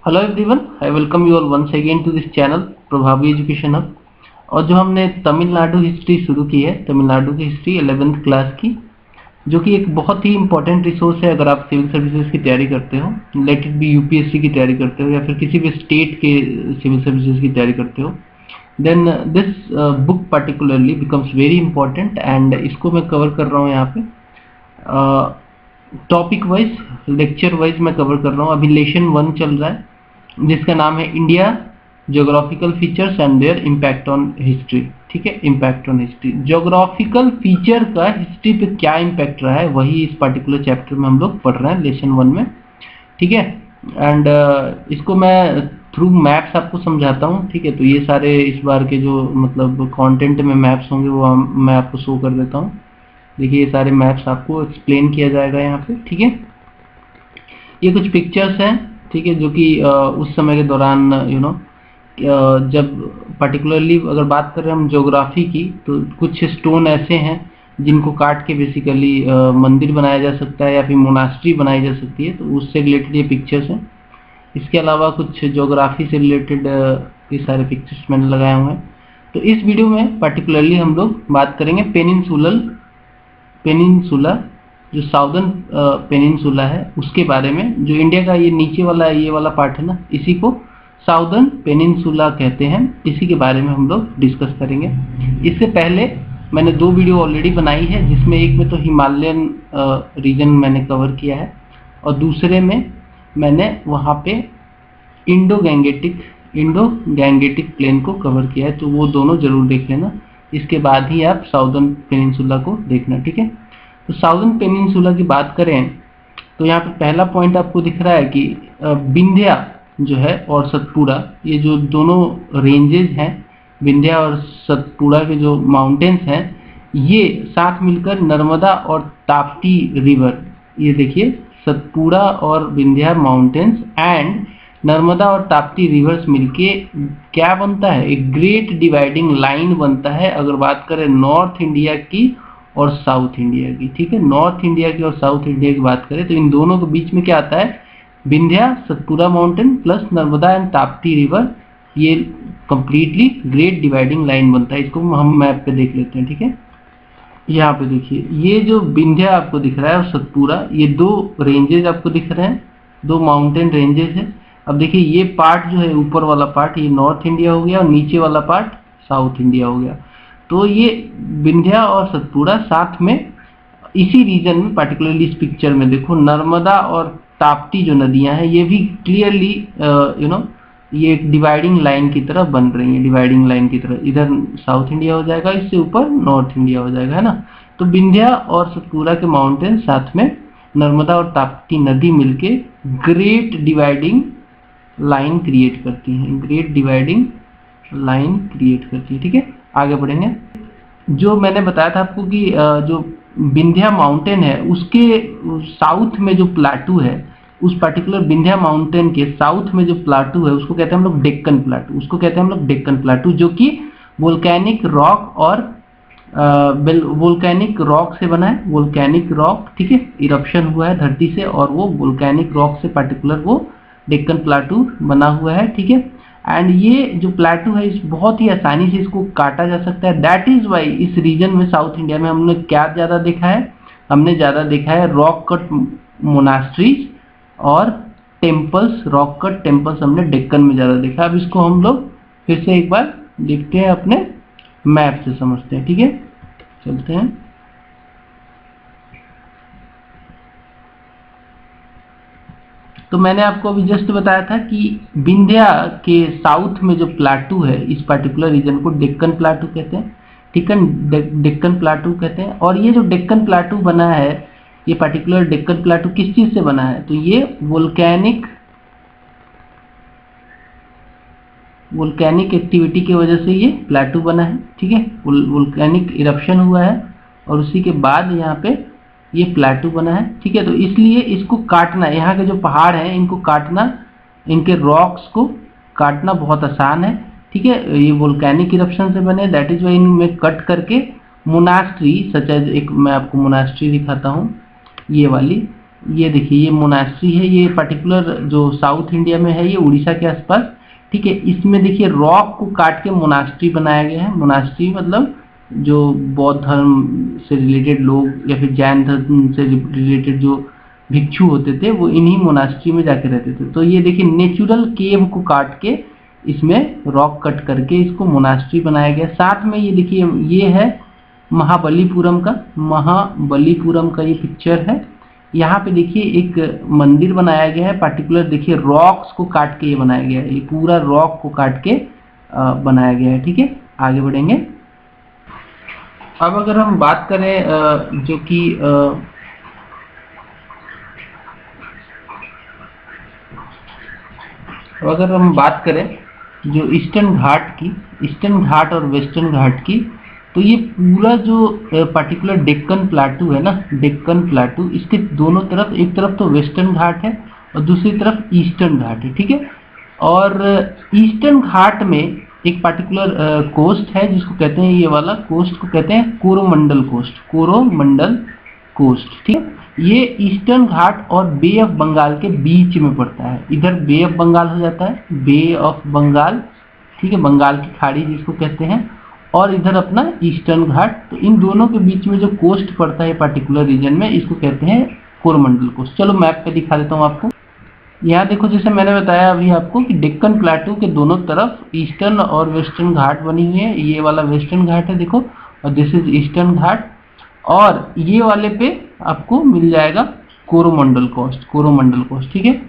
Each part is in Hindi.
Hello everyone, I welcome you all once again to this channel Prabhavi education hub. और जो हमने तमिलनाडु हिस्ट्री शुरू की है, तमिलनाडु की हिस्ट्री 11th क्लास की, जो कि एक बहुत ही इंपॉर्टेंट रिसोर्स है अगर आप सिविल सर्विसेज की तैयारी करते हो, लेट इट बी यूपीएससी की तैयारी करते हो या फिर किसी भी स्टेट के सिविल सर्विसेज की तैयारी करते हो, then this book particularly becomes very important. And इसको मैं कवर कर रहा हूँ यहाँ पे टॉपिक वाइज, लेक्चर वाइज मैं कवर कर रहा हूँ। अभी लेसन 1 चल रहा है जिसका नाम है India geographical features and there impact on history. ठीक है, impact on history, geographical feature का हिस्ट्री पे क्या इम्पैक्ट रहा है वही इस पर्टिकुलर चैप्टर में हम लोग पढ़ रहे हैं लेसन 1 में। ठीक है, एंड इसको मैं थ्रू मैप्स आपको समझाता हूँ। ठीक है, तो ये सारे इस बार के जो मतलब कंटेंट में मैप्स होंगे वो मैं आपको शो कर देता हूँ। देखिए, ये सारे मैप्स आपको एक्सप्लेन किया जाएगा यहाँ पे। ठीक है, ये कुछ पिक्चर्स हैं, ठीक है, जो कि उस समय के दौरान जब पर्टिकुलरली अगर बात करें हम ज्योग्राफी की, तो कुछ स्टोन ऐसे हैं जिनको काट के बेसिकली मंदिर बनाया जा सकता है या फिर मोनास्ट्री बनाई जा सकती है, तो उससे रिलेटेड ये पिक्चर्स हैं। इसके अलावा कुछ ज्योग्राफी से रिलेटेड ये सारे पिक्चर्स मैंने लगाए हुए हैं। तो इस वीडियो में पर्टिकुलरली हम लोग बात करेंगे पेनिनसुला, जो साउदर्न पेनिनसुला है उसके बारे में। जो इंडिया का ये नीचे वाला ये वाला पार्ट है ना, इसी को साउदर्न पेनिनसुला कहते हैं। इसी के बारे में हम लोग डिस्कस करेंगे। इससे पहले मैंने 2 वीडियो ऑलरेडी बनाई है, जिसमें एक में तो हिमालयन रीजन मैंने कवर किया है और दूसरे में मैंने वहाँ पे इंडो गैंगेटिक प्लेन को कवर किया है। तो वो दोनों जरूर देख लेना, इसके बाद ही आप साउदर्न पेनिनसुला को देखना। ठीक है, तो साउदर्न पेनिनसुला की बात करें तो यहाँ पे पहला पॉइंट आपको दिख रहा है कि विंध्या जो है और सतपुड़ा, ये जो दोनों रेंजेस हैं, विंध्या और सतपुड़ा के जो माउंटेन्स हैं, ये साथ मिलकर नर्मदा और ताप्ती रिवर, ये देखिए सतपुड़ा और विंध्या माउंटेन्स एंड नर्मदा और ताप्ती रिवर्स मिलके क्या बनता है, एक ग्रेट डिवाइडिंग लाइन बनता है। अगर बात करें नॉर्थ इंडिया की और साउथ इंडिया की, ठीक है, नॉर्थ इंडिया की और साउथ इंडिया की बात करें तो इन दोनों के बीच में क्या आता है, Vindhya Satpura mountain plus Narmada and Tapti river, ये कंप्लीटली ग्रेट डिवाइडिंग लाइन बनता है। इसको हम मैप पे देख लेते हैं। ठीक है, यहाँ पे देखिए ये जो विंध्या आपको दिख रहा है और सतपुड़ा, ये 2 रेंजेस आपको दिख रहे हैं, 2 माउंटेन रेंजेस है। अब देखिए ये पार्ट जो है, ऊपर वाला पार्ट ये नॉर्थ इंडिया हो गया और नीचे वाला पार्ट साउथ इंडिया हो गया। तो ये विंध्या और सतपुड़ा साथ में इसी रीजन में, पर्टिकुलरली इस पिक्चर में देखो नर्मदा और ताप्ती जो नदियां हैं, ये भी क्लियरली ये एक डिवाइडिंग लाइन की तरह बन रही है, डिवाइडिंग लाइन की तरह। इधर साउथ इंडिया हो जाएगा, इससे ऊपर नॉर्थ इंडिया हो जाएगा, है ना। तो विंध्या और सतपुड़ा के माउंटेन साथ में नर्मदा और ताप्ती नदी मिलके ग्रेट डिवाइडिंग लाइन क्रिएट करती हैं, ग्रेट डिवाइडिंग लाइन क्रिएट करती है। ठीक है, आगे बढ़ेंगे। जो मैंने बताया था आपको कि जो विंध्या माउंटेन है उसके साउथ में जो प्लाटू है, उस पर्टिकुलर विंध्या माउंटेन के साउथ में जो प्लाटू है उसको कहते हैं हम लोग डेक्कन प्लाटू, उसको कहते हैं हम लोग डेक्कन प्लाटू, जो कि वोल्केनिक रॉक और वोल्केनिक रॉक से बना है, वोल्केनिक रॉक। ठीक है, इरप्शन हुआ है धरती से और वो वोल्केनिक रॉक से पर्टिकुलर वो डेक्कन प्लाटू बना हुआ है। ठीक है, एंड ये जो प्लेटू है इस बहुत ही आसानी से इसको काटा जा सकता है। दैट इज वाई इस रीजन में साउथ इंडिया में हमने क्या ज़्यादा देखा है, हमने ज़्यादा देखा है रॉक कट मोनास्ट्रीज और टेम्पल्स, रॉक कट टेम्पल्स हमने डेक्कन में ज़्यादा देखा। अब इसको हम लोग फिर से एक बार देखते हैं, अपने मैप से समझते हैं। ठीक है, चलते हैं। तो मैंने आपको अभी जस्ट बताया था कि विंध्या के साउथ में जो प्लाटू है, इस पर्टिकुलर रीजन को डेक्कन प्लाटू कहते हैं। ठीक है, डेक्कन प्लाटू कहते हैं। और ये जो डेक्कन प्लाटू बना है, ये पर्टिकुलर डेक्कन प्लाटू किस चीज से बना है, तो ये वोल्केनिक एक्टिविटी की वजह से ये प्लाटू बना है। ठीक है, वोल्केनिक इरप्शन हुआ है और उसी के बाद यहाँ पे ये प्लाटू बना है। ठीक है, तो इसलिए इसको काटना, यहाँ के जो पहाड़ हैं इनको काटना, इनके रॉक्स को काटना बहुत आसान है। ठीक है, ये वोल्केनिक इरप्शन से बने, दैट इज वाई इनमें कट करके मोनास्ट्री, सच एज एक मैं आपको मोनास्ट्री दिखाता हूँ, ये वाली ये देखिए ये मोनास्ट्री है, ये पर्टिकुलर जो साउथ इंडिया में है, ये उड़ीसा के आसपास, ठीक है। इसमें देखिए रॉक को काट के मोनास्ट्री बनाया गया है। मोनास्ट्री मतलब जो बौद्ध धर्म से रिलेटेड लोग या फिर जैन धर्म से रिलेटेड जो भिक्षु होते थे वो इन्हीं मोनास्ट्री में जाके रहते थे। तो ये देखिए नेचुरल केव को काट के इसमें रॉक कट करके इसको मोनास्ट्री बनाया गया। साथ में ये देखिए ये है महाबलीपुरम का ये पिक्चर है। यहाँ पे देखिए एक मंदिर बनाया गया है, पर्टिकुलर देखिए रॉक्स को काट के ये बनाया गया है, ये पूरा रॉक को काट के बनाया गया है, ठीक है। आगे बढ़ेंगे। अब अगर हम बात करें जो कि अगर हम बात करें जो ईस्टर्न घाट और वेस्टर्न घाट की, तो ये पूरा जो पर्टिकुलर डेक्कन प्लाटू है ना, डेक्कन प्लाटू, इसके दोनों तरफ, एक तरफ तो वेस्टर्न घाट है और दूसरी तरफ ईस्टर्न घाट है, ठीक है। और ईस्टर्न घाट में एक पर्टिकुलर कोस्ट है जिसको कहते हैं, ये वाला कोस्ट को कहते हैं कोरोमंडल कोस्ट, ठीक है। ये ईस्टर्न घाट और बे ऑफ बंगाल के बीच में पड़ता है। इधर बे ऑफ बंगाल हो जाता है, बे ऑफ बंगाल, ठीक है, बंगाल की खाड़ी जिसको कहते हैं, और इधर अपना ईस्टर्न घाट। तो इन दोनों के बीच में जो कोस्ट पड़ता है पर्टिकुलर रीजन में, इसको कहते हैं कोरोमंडल कोस्ट। चलो मैप पे दिखा देता हूँ आपको। यहाँ देखो, जैसे मैंने बताया अभी आपको कि डेक्कन प्लाटू के दोनों तरफ ईस्टर्न और वेस्टर्न घाट बनी हुई है। ये वाला वेस्टर्न घाट है देखो, और दिस इज ईस्टर्न घाट, और ये वाले पे आपको मिल जाएगा कोरोमंडल कोस्ट, ठीक है।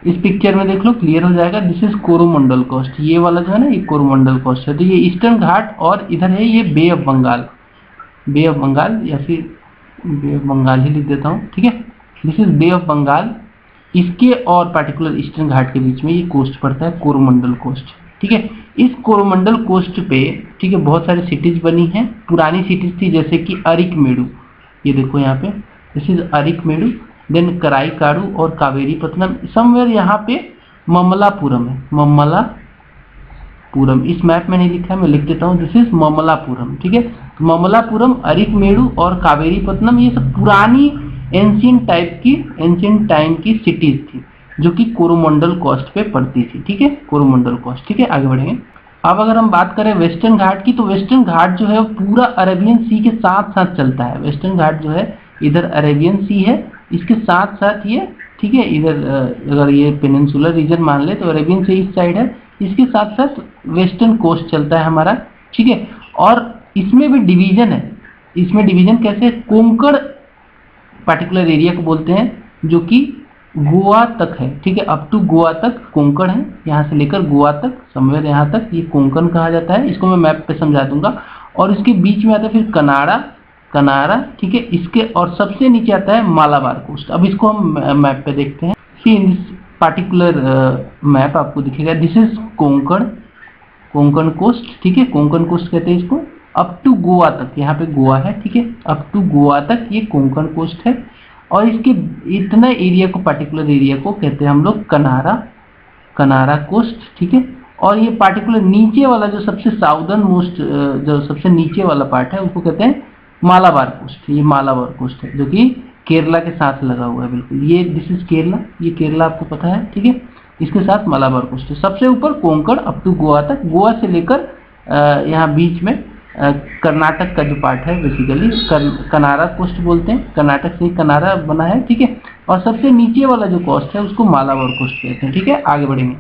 इस पिक्चर में देख लो, क्लियर हो जाएगा। दिस इज कोरोमंडल कोस्ट, ये वाला जो है ना, ये कोरोमंडल कोस्ट है। तो ये ईस्टर्न घाट, और इधर है ये बे ऑफ बंगाल, या फिर बे ऑफ बंगाल ही लिख देता हूँ, ठीक है। This is bay of Bengal, इसके और पर्टिकुलर ईस्टर्न घाट के बीच में ये कोस्ट पड़ता है कोरोमंडल कोस्ट, ठीक है। इस कोरोमंडल कोस्ट पे, ठीक है, बहुत सारी सिटीज बनी हैं। पुरानी सिटीज थी जैसे कि अरिकमेडु, ये देखो यहाँ पे, दिस इज अरिकमेडु, देन कराईकाड़ू और कावेरीपत्तनम। समवेयर यहाँ पे ममलापुरम है, ममलापुरम, इस मैप में नहीं लिखा है, मैं लिख देता हूँ, दिस इज ममलापुरम, ठीक है। ममलापुरम, अरिकमेडु और कावेरीपत्तनम, ये सब पुरानी एंशिएंट टाइम की सिटीज थी जो कि कोरोमंडल कोस्ट पे पड़ती थी, ठीक है, कोरोमंडल कोस्ट, ठीक है। आगे बढ़ेंगे। अब अगर हम बात करें वेस्टर्न घाट की, तो वेस्टर्न घाट जो है वो पूरा अरेबियन सी के साथ साथ चलता है। वेस्टर्न घाट जो है, इधर अरेबियन सी है, इसके साथ साथ ये, ठीक है, इधर अगर ये पेनिनसुलर रीजन मान ले तो अरेबियन सी इस साइड है, इसके साथ साथ वेस्टर्न कोस्ट चलता है हमारा, ठीक है। और इसमें भी डिवीजन है। इसमें डिवीजन कैसे, कोंकण पर्टिकुलर एरिया को बोलते हैं जो कि गोवा तक है, ठीक है, अप टू गोवा तक कोंकण है, यहाँ से लेकर गोवा तक, समवेयर यहाँ तक, ये कोंकण कहा जाता है। इसको मैं मैप पे समझा दूंगा। और इसके बीच में आता है फिर कनारा, ठीक है, इसके और सबसे नीचे आता है मालाबार कोस्ट। अब इसको हम मैप पे देखते हैं। सी इन दिस पर्टिकुलर मैप आपको दिखेगा, दिस इज कोंकण कोस्ट, ठीक है, कोंकण कोस्ट कहते हैं इसको। अप टू गोवा तक, यहाँ पे गोवा है, ठीक है, अप टू गोवा तक ये कोंकण कोस्ट है। और इसके इतना एरिया को, पर्टिकुलर एरिया को कहते हैं हम लोग कनारा कोस्ट, ठीक है। और ये पर्टिकुलर नीचे वाला जो सबसे साउदर्न मोस्ट, जो सबसे नीचे वाला पार्ट है, उसको कहते हैं मालाबार कोस्ट। ये मालाबार कोस्ट है जो कि केरला के साथ लगा हुआ है बिल्कुल। ये दिस इज केरला, ये केरला आपको पता है, ठीक है, इसके साथ मालाबार कोस्ट है। सबसे ऊपर कोंकण अप टू गोवा तक, गोवा से लेकर यहाँ बीच में कर्नाटक का जो पार्ट है बेसिकली कनारा कोस्ट बोलते हैं, कर्नाटक से कनारा बना है, ठीक है। और सबसे नीचे वाला जो कोस्ट है उसको मालाबार कोस्ट कहते हैं, ठीक है। आगे बढ़ेंगे।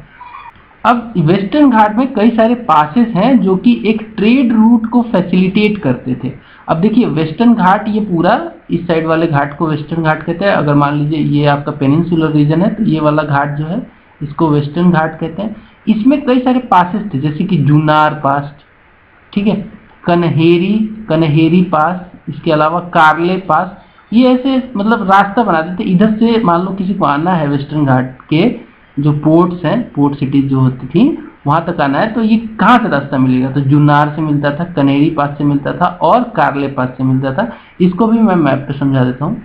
अब वेस्टर्न घाट में कई सारे पासेस हैं जो कि एक ट्रेड रूट को फैसिलिटेट करते थे। अब देखिए वेस्टर्न घाट, ये पूरा इस साइड वाले घाट को वेस्टर्न घाट कहते हैं। अगर मान लीजिए ये आपका पेनिनसुलर रीजन है तो ये वाला घाट जो है इसको वेस्टर्न घाट कहते हैं। इसमें कई सारे पासेस थे जैसे कि जुन्नार पास, ठीक है, कन्हेरी पास, इसके अलावा कार्ले पास। ये ऐसे मतलब रास्ता बना देते। इधर से मान लो किसी को आना है वेस्टर्न घाट के जो पोर्ट्स हैं, पोर्ट सिटीज जो होती थी, वहां तक आना है तो ये कहाँ से रास्ता मिलेगा, तो जुन्नार से मिलता था, कन्हेरी पास से मिलता था और कार्ले पास से मिलता था। इसको भी मैं मैप पे समझा देता हूँ।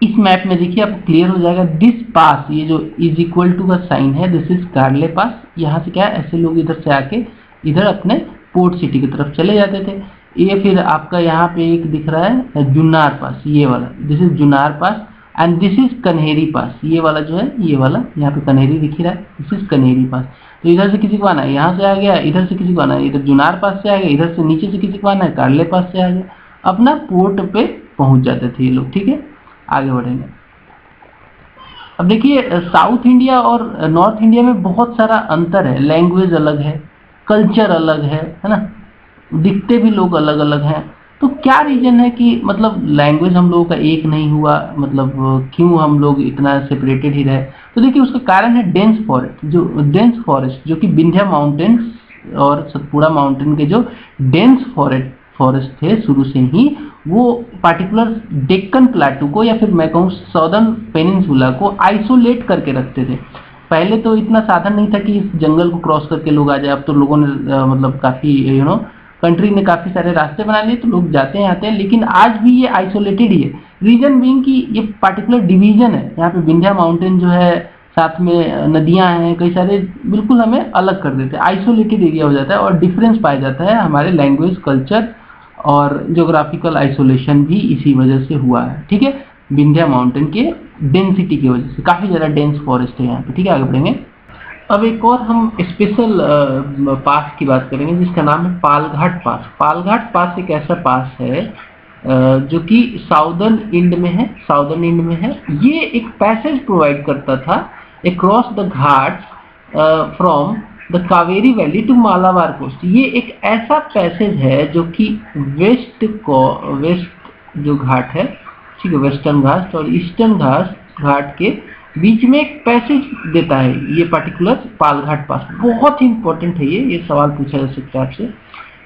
इस मैप में देखिए आपको क्लियर हो जाएगा। दिस पास, ये जो इज इक्वल टू का साइन है, दिस इज कार्ले पास। यहाँ से क्या है, ऐसे लोग इधर से आके इधर अपने पोर्ट सिटी की तरफ चले जाते थे। ये फिर आपका यहाँ पे एक दिख रहा है जुन्नार पास, ये वाला, this is Junnar pass. And this is Kanheri pass. ये वाला जो है, ये वाला यहाँ पे कन्हेरी दिख ही रहा है, दिस इज कन्हेरी पास। तो इधर से किसी को आना है, यहाँ से आ गया, इधर से किसी को आना है, इधर जुनार पास से आ गया, इधर से नीचे से किसी को आना है, कार्ले पास से आ गया, अपना पोर्ट पे पहुंच जाते थे ये लोग। ठीक है, आगे बढ़ेंगे। अब देखिए साउथ इंडिया और नॉर्थ इंडिया में बहुत सारा अंतर है, लैंग्वेज अलग है, कल्चर अलग है ना, दिखते भी लोग अलग अलग हैं। तो क्या रीजन है कि मतलब लैंग्वेज हम लोगों का एक नहीं हुआ, मतलब क्यों हम लोग इतना सेपरेटेड ही रहे? तो देखिए उसका कारण है डेंस फॉरेस्ट जो कि विंध्या माउंटेन्स और सतपुड़ा माउंटेन के जो डेंस फॉरेस्ट थे शुरू से ही, वो पार्टिकुलर डेक्कन प्लेटू को या फिर मैं कहूँ साउदर्न पेनिनसुला को आइसोलेट करके रखते थे। पहले तो इतना साधन नहीं था कि इस जंगल को क्रॉस करके लोग आ जाए। अब तो लोगों ने मतलब काफ़ी कंट्री ने काफ़ी सारे रास्ते बना लिए, तो लोग जाते हैं आते हैं, लेकिन आज भी ये आइसोलेटेड ही है। रीजन बीइंग कि ये पार्टिकुलर डिवीजन है, यहाँ पे विंध्या माउंटेन जो है, साथ में नदियां हैं, कई सारे, बिल्कुल हमें अलग कर देते हैं, आइसोलेटेड एरिया हो जाता है और डिफरेंस पाया जाता है हमारे लैंग्वेज, कल्चर और ज्योग्राफिकल आइसोलेशन भी इसी वजह से हुआ है। ठीक है, विंध्या माउंटेन के डेंसिटी की वजह से, काफ़ी ज़्यादा डेंस फॉरेस्ट है यहाँ पे। ठीक है, आगे बढ़ेंगे। अब एक और हम स्पेशल पास की बात करेंगे जिसका नाम है पालघाट पास। पालघाट पास एक ऐसा पास है जो कि साउदर्न इंड में है। ये एक पैसेज प्रोवाइड करता था across the ghat from the Kaveri valley to Malabar coast. ये एक ऐसा पैसेज है जो कि वेस्ट जो घाट है, ठीक है, वेस्टर्न घाट और ईस्टर्न घाट के बीच में एक पैसेज देता है ये पर्टिकुलर पालघाट पास। बहुत ही इंपॉर्टेंट है ये सवाल पूछा जा सकता है आपसे।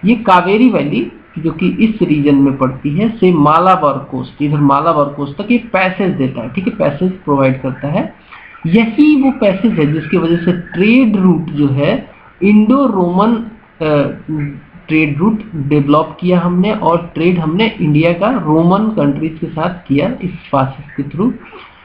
ये कावेरी वैली जो कि इस रीजन में पड़ती है से मालाबार कोस्ट, इधर मालाबार कोस्ट तक ये पैसेज देता है। ठीक है, पैसेज प्रोवाइड करता है। यही वो पैसेज है जिसकी वजह से ट्रेड रूट जो है, Indo Roman trade route develop किया हमने, और ट्रेड हमने इंडिया का रोमन कंट्रीज के साथ किया इस पासेज के थ्रू।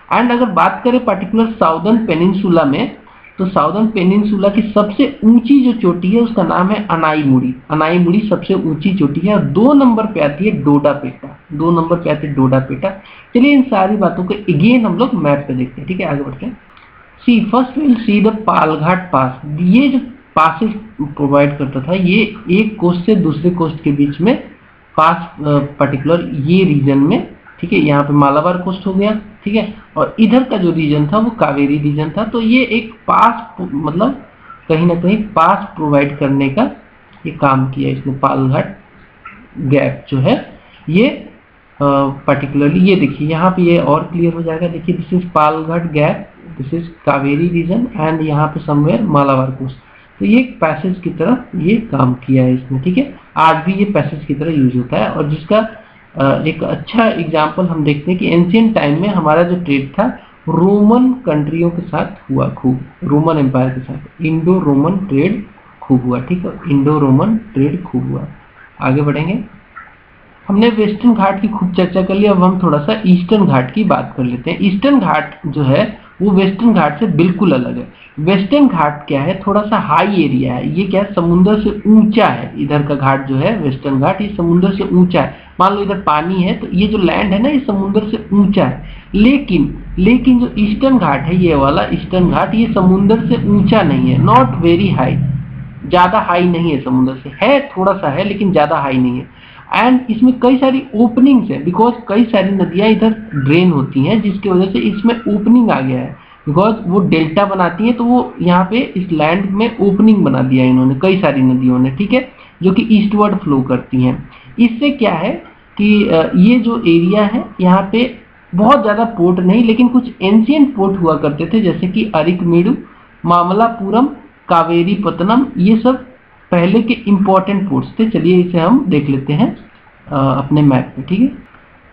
एंड अगर बात करें पर्टिकुलर साउदर्न पेनिनसुला में, तो साउदर्न पेनिनसुला की सबसे ऊंची जो चोटी है उसका नाम है अनाईमुड़ी। अनाईमुड़ी सबसे ऊंची चोटी है और 2 नंबर पे आती है डोडा पेटा। चलिए इन सारी बातों को अगेन हम लोग मैप पे देखते हैं। ठीक है, आगे बढ़ते हैं। See first will see the Palghat pass. ये जो पासेज प्रोवाइड करता था, ये एक कोस्ट से दूसरे कोस्ट के बीच में पास पर्टिकुलर ये रीजन में, ठीक है, यहाँ पे मालाबार कोस्ट हो गया, ठीक है, और इधर का जो रीजन था वो कावेरी रीजन था। तो ये एक पास, मतलब कहीं ना कहीं पास प्रोवाइड करने का ये काम किया इसने। पालघाट गैप जो है ये पर्टिकुलरली, ये देखिए यहाँ पे ये और क्लियर हो जाएगा। देखिए this is Palghat gap, this is Kaveri region and यहाँ पे समवेयर मालाबार कोस्ट। तो ये पैसेज की तरह ये काम किया है इसने। ठीक है, आज भी ये पैसेज की तरह यूज होता है। और जिसका एक अच्छा एग्जाम्पल हम देखते हैं कि एंशियंट टाइम में हमारा जो ट्रेड था रोमन कंट्रियों के साथ हुआ, खूब रोमन एम्पायर के साथ इंडो रोमन ट्रेड खूब हुआ। ठीक है, इंडो रोमन ट्रेड खूब हुआ। आगे बढ़ेंगे। हमने वेस्टर्न घाट की खूब चर्चा कर ली, अब हम थोड़ा सा ईस्टर्न घाट की बात कर लेते हैं। ईस्टर्न घाट जो है वो वेस्टर्न घाट से बिल्कुल अलग है। वेस्टर्न घाट क्या है, थोड़ा सा हाई एरिया है। ये क्या है, समुद्र से ऊंचा है। इधर का घाट जो है वेस्टर्न घाट, ये समुद्र से ऊंचा है। मान लो इधर पानी है तो ये जो लैंड है ना, ये समुद्र से ऊंचा है। लेकिन जो ईस्टर्न घाट है, ये वाला ईस्टर्न घाट, ये समुद्र से ऊंचा नहीं है, नॉट वेरी हाई, ज्यादा हाई नहीं है, समुद्र से है, थोड़ा सा है लेकिन ज्यादा हाई नहीं है। एंड इसमें कई सारी ओपनिंग्स है, बिकॉज कई सारी नदियां इधर ड्रेन होती हैं, जिसकी वजह से इसमें ओपनिंग आ गया है। बिकॉज वो डेल्टा बनाती है, तो वो यहाँ पे इस लैंड में ओपनिंग बना दिया है इन्होंने, कई सारी नदियों ने, ठीक है, जो कि ईस्टवर्ड फ्लो करती हैं। इससे क्या है कि ये जो एरिया है यहाँ पे बहुत ज़्यादा पोर्ट नहीं, लेकिन कुछ एंशियंट पोर्ट हुआ करते थे, जैसे कि अरिकमेडु, मामलापुरम, कावेरी पत्तनम, ये सब पहले के इम्पोर्टेंट पोर्ट्स थे। चलिए इसे हम देख लेते हैं अपने मैप पे। ठीक है,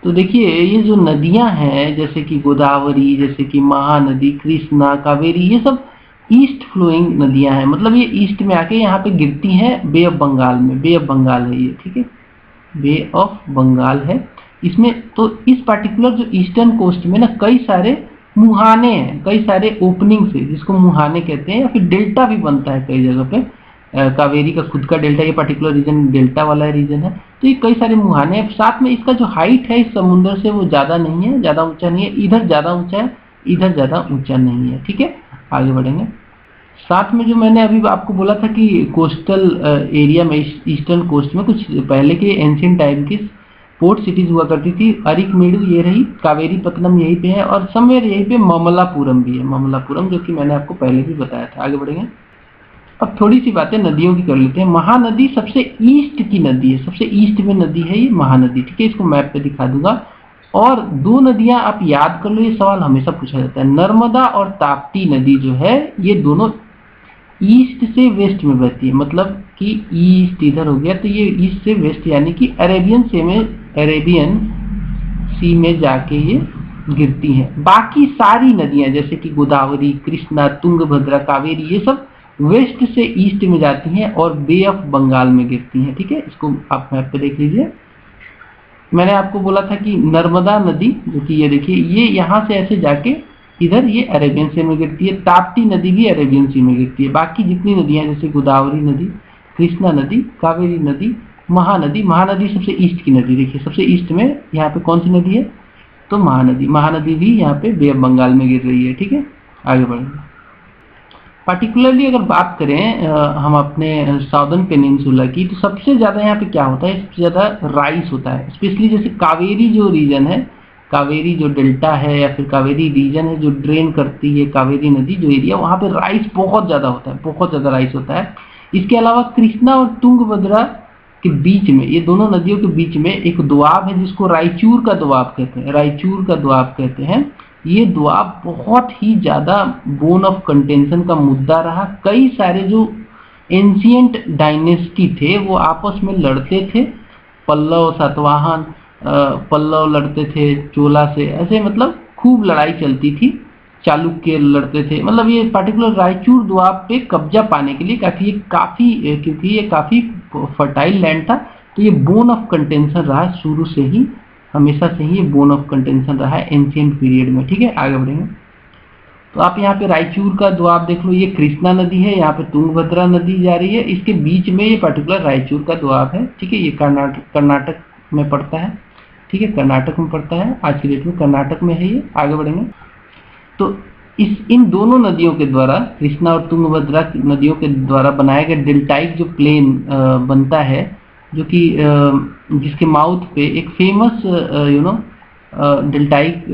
तो देखिए ये जो नदियां हैं, जैसे कि गोदावरी, जैसे कि महानदी, कृष्णा, कावेरी, ये सब ईस्ट फ्लोइंग नदियां हैं। मतलब ये ईस्ट में आके यहाँ पे गिरती हैं बे ऑफ बंगाल में। बे ऑफ बंगाल है ये, ठीक है, बे ऑफ बंगाल है इसमें। तो इस पर्टिकुलर जो ईस्टर्न कोस्ट में ना कई सारे मुहाने हैं, कई सारे ओपनिंग्स है, जिसको मुहाने कहते हैं, या फिर डेल्टा भी बनता है कई जगह पे। कावेरी का खुद का डेल्टा, ये पर्टिकुलर रीजन डेल्टा वाला रीजन है। तो ये कई सारे मुहाने हैं। साथ में इसका जो हाइट है इस समुद्र से वो ज़्यादा नहीं है, ज़्यादा ऊंचा नहीं है, इधर ज़्यादा ऊंचा है, इधर ज़्यादा ऊंचा नहीं है। ठीक है, आगे बढ़ेंगे। साथ में जो मैंने अभी आपको बोला था कि कोस्टल एरिया में, ईस्टर्न कोस्ट में कुछ पहले के एंशियंट टाइम की पोर्ट सिटीज हुआ करती थी। अरिकमेडु ये रही, कावेरी पत्तनम यहीं पे है, और समवेयर यहीं पे ममल्लापुरम भी है, ममल्लापुरम, जो कि मैंने आपको पहले भी बताया था। आगे बढ़ेंगे। अब थोड़ी सी बातें नदियों की कर लेते हैं। महानदी सबसे ईस्ट की नदी है, सबसे ईस्ट में नदी है ये महानदी। ठीक है, इसको मैप पे दिखा दूंगा। और दो नदियां आप याद कर लो, ये सवाल हमेशा पूछा जाता है। नर्मदा और ताप्ती नदी जो है ये दोनों ईस्ट से वेस्ट में बहती है, मतलब कि ईस्ट इधर हो गया तो ये ईस्ट से वेस्ट यानी कि अरेबियन सी में जाके ये गिरती हैं। बाकी सारी नदियां जैसे कि गोदावरी, कृष्णा, तुंगभद्रा, कावेरी, ये सब वेस्ट से ईस्ट में जाती हैं और बे ऑफ बंगाल में गिरती हैं। ठीक है, इसको आप मैप पे देख लीजिए। मैंने आपको बोला था कि नर्मदा नदी, जो कि ये देखिए, ये यहाँ से ऐसे जाके इधर ये अरेबियन सी में गिरती है। ताप्ती नदी भी अरेबियन सी में गिरती है। बाकी जितनी नदियां जैसे गोदावरी नदी, कृष्णा नदी, कावेरी नदी, महानदी, महानदी सबसे ईस्ट की नदी। देखिए सबसे ईस्ट में यहाँ पे कौन सी नदी है, तो महानदी, महानदी भी यहाँ पे बे ऑफ बंगाल में गिर रही है। ठीक है, आगे बढ़ेंगे। पार्टिकुलरली अगर बात करें हम अपने साउदर्न पेनिनसुला की, तो सबसे ज़्यादा यहाँ पे क्या होता है, सबसे ज़्यादा राइस होता है। स्पेशली जैसे कावेरी जो रीजन है, कावेरी जो डेल्टा है या फिर कावेरी रीजन है जो ड्रेन करती है कावेरी नदी जो एरिया, वहाँ पे राइस बहुत ज़्यादा होता है, बहुत ज़्यादा राइस होता है। इसके अलावा कृष्णा और तुंगभद्रा के बीच में, ये दोनों नदियों के बीच में एक दोआब है जिसको रायचूर का दोआब कहते हैं, रायचूर का दोआब कहते हैं। ये दोआब बहुत ही ज़्यादा बोन ऑफ कंटेंशन का मुद्दा रहा। कई सारे जो एंशियंट डायनेस्टी थे वो आपस में लड़ते थे, पल्लव, सातवाहन, पल्लव लड़ते थे चोला से, ऐसे मतलब खूब लड़ाई चलती थी। चालुक्य लड़ते थे, मतलब ये पर्टिकुलर रायचूर दोआब पे कब्जा पाने के लिए क्योंकि ये काफ़ी फर्टाइल लैंड था, तो ये बोन ऑफ कंटेंशन रहा शुरू से ही, हमेशा से ही ये बोन ऑफ कंटेंशन रहा है एंशियंट पीरियड में। ठीक है, आगे बढ़ेंगे। तो आप यहाँ पे रायचूर का दोआब देख लो, ये कृष्णा नदी है, यहाँ पे तुंगभद्रा नदी जा रही है, इसके बीच में ये पर्टिकुलर रायचूर का दोआब है। ठीक है, ये कर्नाटक में पड़ता है। ठीक है, कर्नाटक में पड़ता है, आज की डेट में कर्नाटक में है ये। आगे बढ़ेंगे। तो इन दोनों नदियों के द्वारा, कृष्णा और तुंगभद्रा नदियों के द्वारा बनाया गया डेल्टाइक जो प्लेन बनता है, जो कि जिसके माउथ पे एक फेमस डेल्टाइक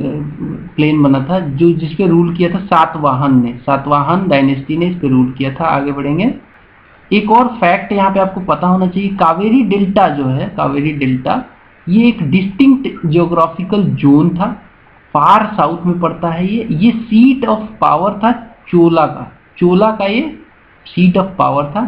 प्लेन बना था, जो जिसपे रूल किया था सातवाहन डायनेस्टी ने इस पे रूल किया था। आगे बढ़ेंगे। एक और फैक्ट यहाँ पे आपको पता होना चाहिए, कावेरी डेल्टा जो है, कावेरी डेल्टा ये एक डिस्टिंक्ट जियोग्राफिकल जोन था, फार साउथ में पड़ता है। ये सीट ऑफ पावर था चोला का ये सीट ऑफ पावर था,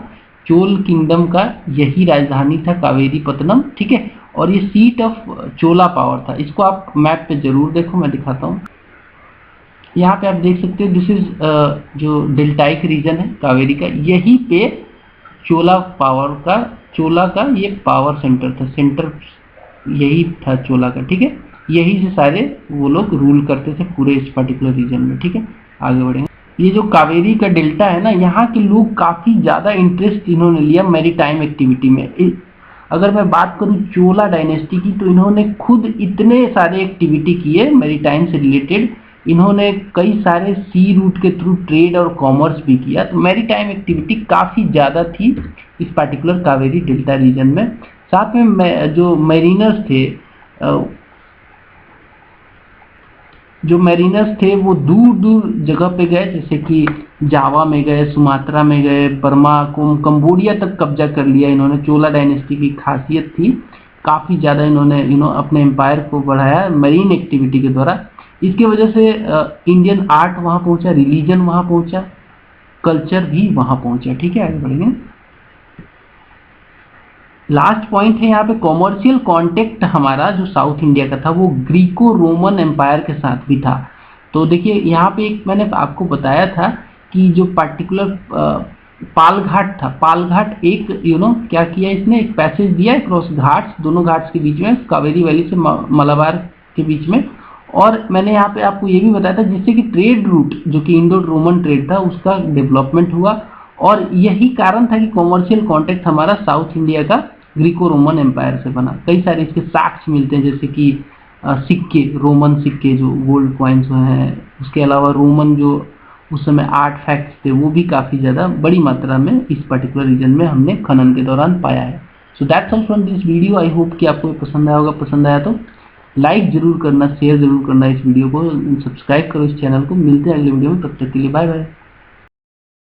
चोल किंगडम का यही राजधानी था कावेरी पत्तनम। ठीक है, और ये सीट ऑफ चोला पावर था। इसको आप मैप पे जरूर देखो, मैं दिखाता हूँ। यहाँ पे आप देख सकते हो, दिस इज जो डेल्टाइक रीजन है कावेरी का, यही पे चोला का ये पावर सेंटर था, सेंटर यही था चोला का। ठीक है, यही से सारे वो लोग रूल करते थे पूरे इस पर्टिकुलर रीजन में। ठीक है, आगे बढ़ेंगे। ये जो कावेरी का डेल्टा है ना, यहाँ के लोग काफ़ी ज़्यादा इंटरेस्ट इन्होंने लिया मैरीटाइम एक्टिविटी में। अगर मैं बात करूँ चोला डायनेस्टी की, तो इन्होंने खुद इतने सारे एक्टिविटी किए मैरीटाइम से रिलेटेड। इन्होंने कई सारे सी रूट के थ्रू ट्रेड और कॉमर्स भी किया, तो मैरीटाइम एक्टिविटी काफ़ी ज़्यादा थी इस पर्टिकुलर कावेरी डेल्टा रीजन में। साथ में जो मैरीनर्स थे वो दूर दूर जगह पे गए, जैसे कि जावा में गए, सुमात्रा में गए, बर्मा, कंबोडिया तक कब्जा कर लिया इन्होंने। चोला डायनेस्टी की खासियत थी, काफ़ी ज़्यादा इन्होंने अपने एम्पायर को बढ़ाया मरीन एक्टिविटी के द्वारा। इसकी वजह से इंडियन आर्ट वहाँ पहुँचा, रिलीजन वहाँ पहुँचा, कल्चर भी वहाँ पहुँचा। ठीक है, आगे बढ़ेंगे। लास्ट पॉइंट है यहाँ पे, कॉमर्शियल कॉन्टेक्ट हमारा जो साउथ इंडिया का था वो ग्रीको रोमन एम्पायर के साथ भी था। तो देखिए यहाँ पे एक मैंने आपको बताया था कि जो पर्टिकुलर पालघाट था, पालघाट एक क्या किया इसने, एक पैसेज दिया क्रॉस घाट्स, दोनों घाट्स के बीच में, कावेरी वैली से मलाबार के बीच में। और मैंने यहाँ पे आपको ये भी बताया था जिससे कि ट्रेड रूट जो कि इंडो रोमन ट्रेड था उसका डेवलपमेंट हुआ, और यही कारण था कि कॉमर्शियल कॉन्टेक्ट हमारा साउथ इंडिया का ग्रीको रोमन एम्पायर से बना। कई सारे इसके साक्ष्य मिलते हैं, जैसे कि सिक्के, रोमन सिक्के जो गोल्ड कॉइन्स हैं, उसके अलावा रोमन जो उस समय आर्टफैक्ट्स थे वो भी काफ़ी ज़्यादा बड़ी मात्रा में इस पर्टिकुलर रीजन में हमने खनन के दौरान पाया है। So that's all from this video. I hope कि आपको पसंद आया होगा। पसंद आया तो लाइक जरूर करना, शेयर जरूर करना इस वीडियो को, सब्सक्राइब करो इस चैनल को। मिलते हैं अगले वीडियो में, तब तक के लिए बाय बाय।